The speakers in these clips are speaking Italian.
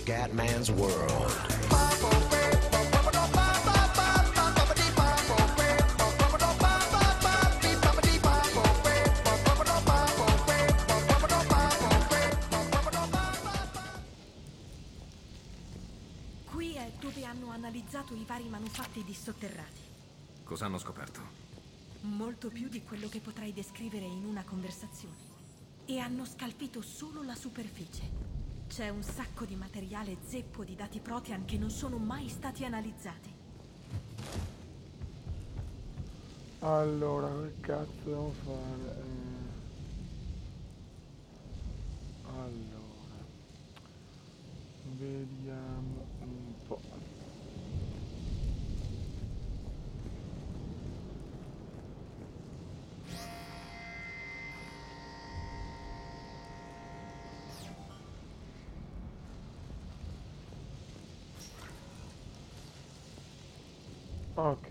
Scatman's World. Qui è dove hanno analizzato i vari manufatti dissotterrati. Cosa hanno scoperto? Molto più di quello che potrei descrivere in una conversazione. E hanno scalfito solo la superficie. C'è un sacco di materiale zeppo di dati Protean che non sono mai stati analizzati. Allora, che cazzo devo fare? Allora, vediamo un po'. Ok.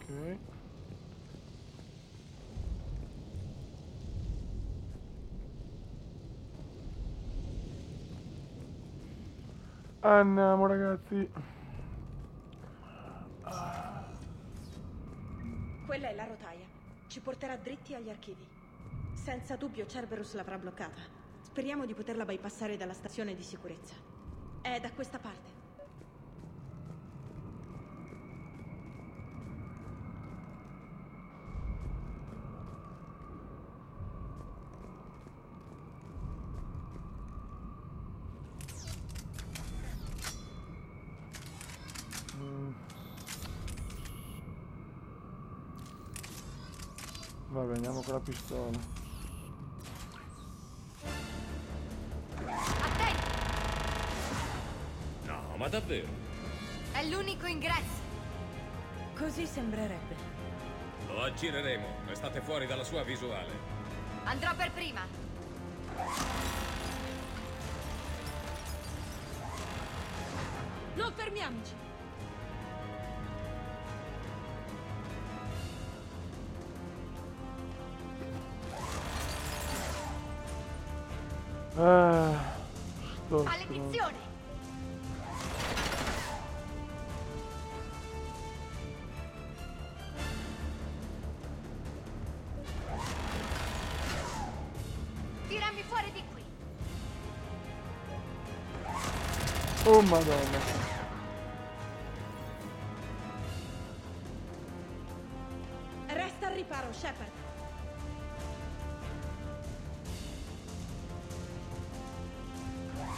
Ok. Andiamo ragazzi. Quella è la rotaia. Ci porterà dritti agli archivi. Senza dubbio Cerberus l'avrà bloccata. Speriamo di poterla bypassare dalla stazione di sicurezza. È da questa parte. Vabbè, andiamo con la pistola. Attenti! No, ma davvero? È l'unico ingresso. Così sembrerebbe. Lo aggireremo e state fuori dalla sua visuale. Andrò per prima. Non fermiamoci! Sto Maledizione! Tirami fuori di qui. Oh madonna. Resta al riparo, Shepard.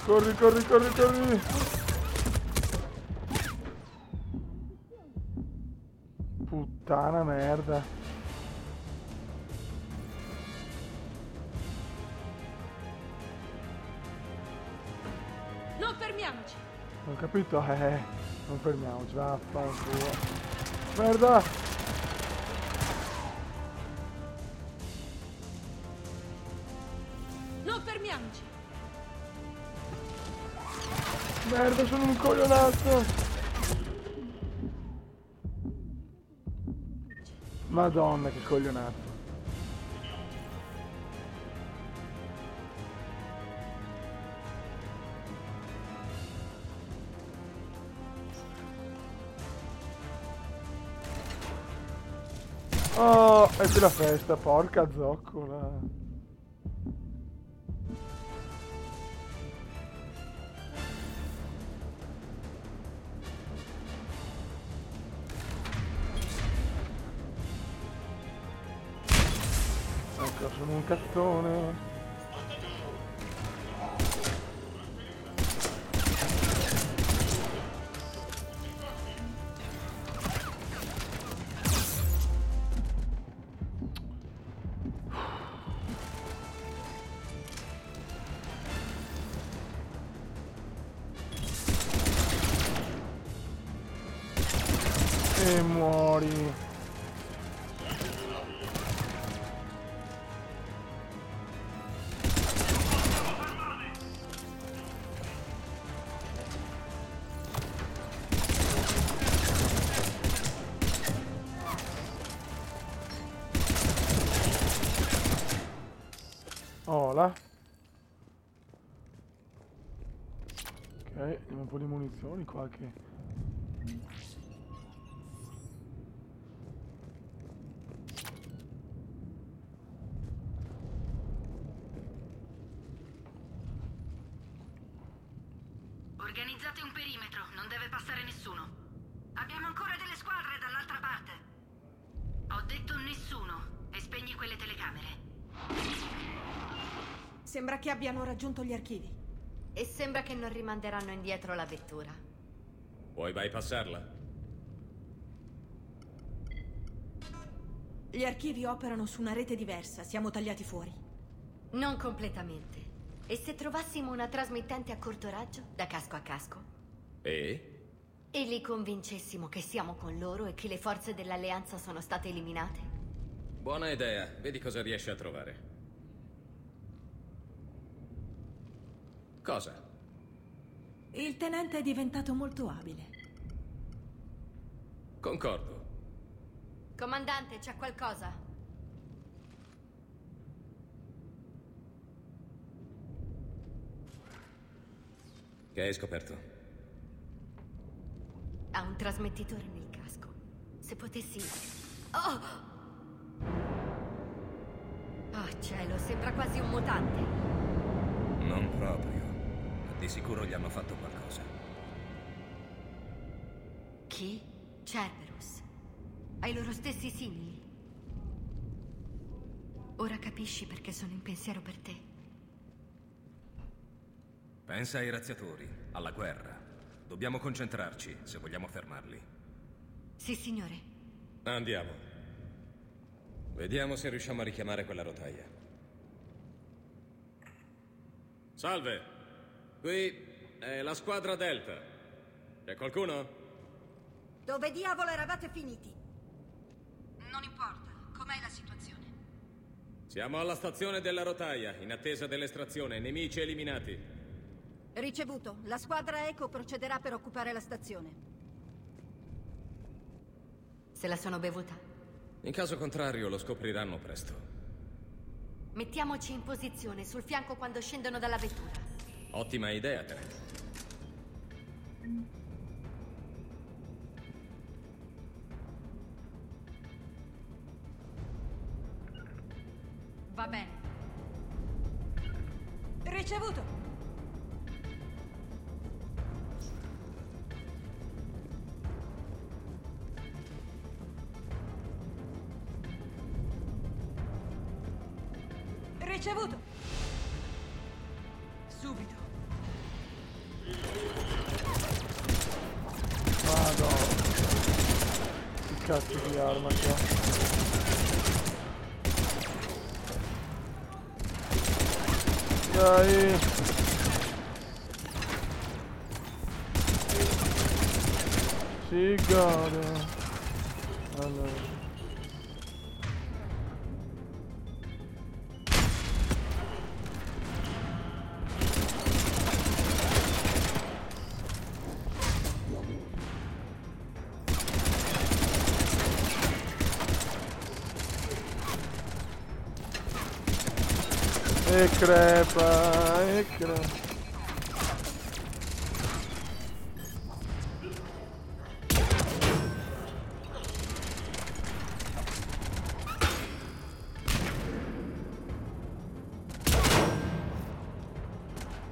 Corri, corri, corri, corri. Puttana merda. Non fermiamoci! Ho capito? Non fermiamoci, vaffanculo. Merda! Non fermiamoci! Merda, sono un coglionato! Madonna, che coglionato. Oh, e qui la festa, porca zoccola. Ecco, sono un cazzone. E muori. Ola. Ok, abbiamo un po' di munizioni qua che... Organizzate un perimetro, non deve passare nessuno. Abbiamo ancora delle squadre dall'altra parte. Ho detto nessuno e spegni quelle telecamere. Sembra che abbiano raggiunto gli archivi. E sembra che non rimanderanno indietro la vettura. Puoi bypassarla? Gli archivi operano su una rete diversa, siamo tagliati fuori. Non completamente. E se trovassimo una trasmittente a corto raggio, da casco a casco? E? E li convincessimo che siamo con loro e che le forze dell'alleanza sono state eliminate? Buona idea, vedi cosa riesci a trovare. Cosa? Il tenente è diventato molto abile. Concordo. Comandante, c'è qualcosa? Che hai scoperto? Ha un trasmettitore nel casco. Se potessi... Oh! Oh, cielo, sembra quasi un mutante. Non proprio. Di sicuro gli hanno fatto qualcosa. Chi? Cerberus. Ha i loro stessi simili. Ora capisci perché sono in pensiero per te. Pensa ai razziatori, alla guerra. Dobbiamo concentrarci se vogliamo fermarli. Sì, signore. Andiamo. Vediamo se riusciamo a richiamare quella rotaia. Salve! Qui è la squadra Delta. C'è qualcuno? Dove diavolo eravate finiti? Non importa, com'è la situazione? Siamo alla stazione della rotaia, in attesa dell'estrazione. Nemici eliminati. Ricevuto. La squadra Eco procederà per occupare la stazione. Se la sono bevuta. In caso contrario lo scopriranno presto. Mettiamoci in posizione sul fianco quando scendono dalla vettura. Ottima idea, Teresa. Va bene. Ricevuto! Ricevuto! Subito! Madonna. Che cazzo di arma che ho. Dai. Si gode. Allora. E crepa, e crepa.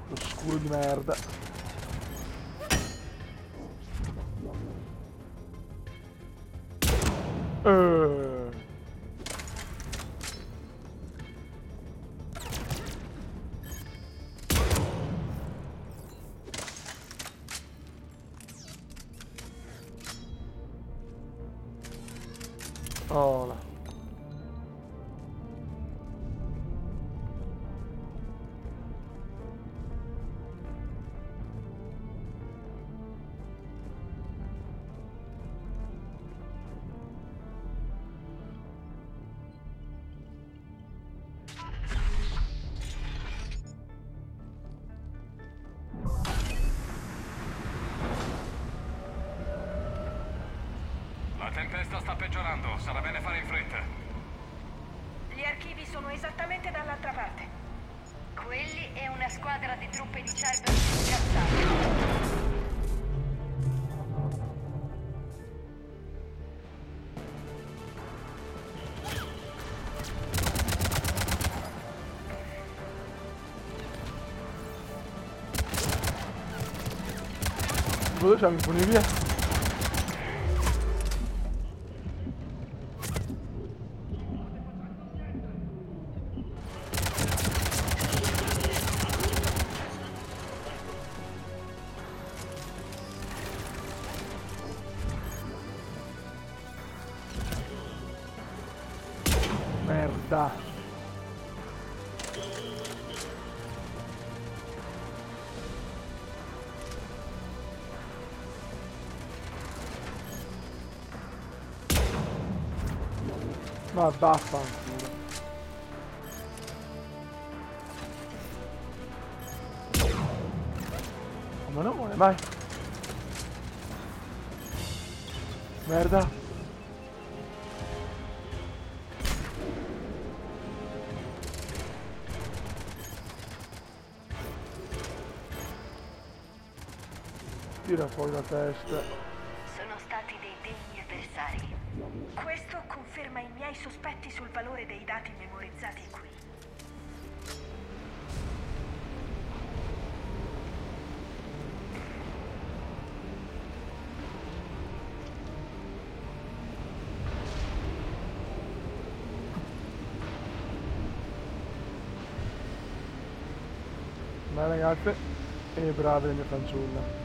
Lo scuro di merda. Ola. La tempesta sta peggiorando, sarà bene fare in fretta. Gli archivi sono esattamente dall'altra parte. Dove c'è? Mi poni via? Merda. Ma vaffanculo. Ma non muore mai. Merda. Tira fuori la testa. Sono stati dei degni avversari. Questo conferma i miei sospetti sul valore dei dati memorizzati qui. Beh ragazze, e brave le mie fanciulle.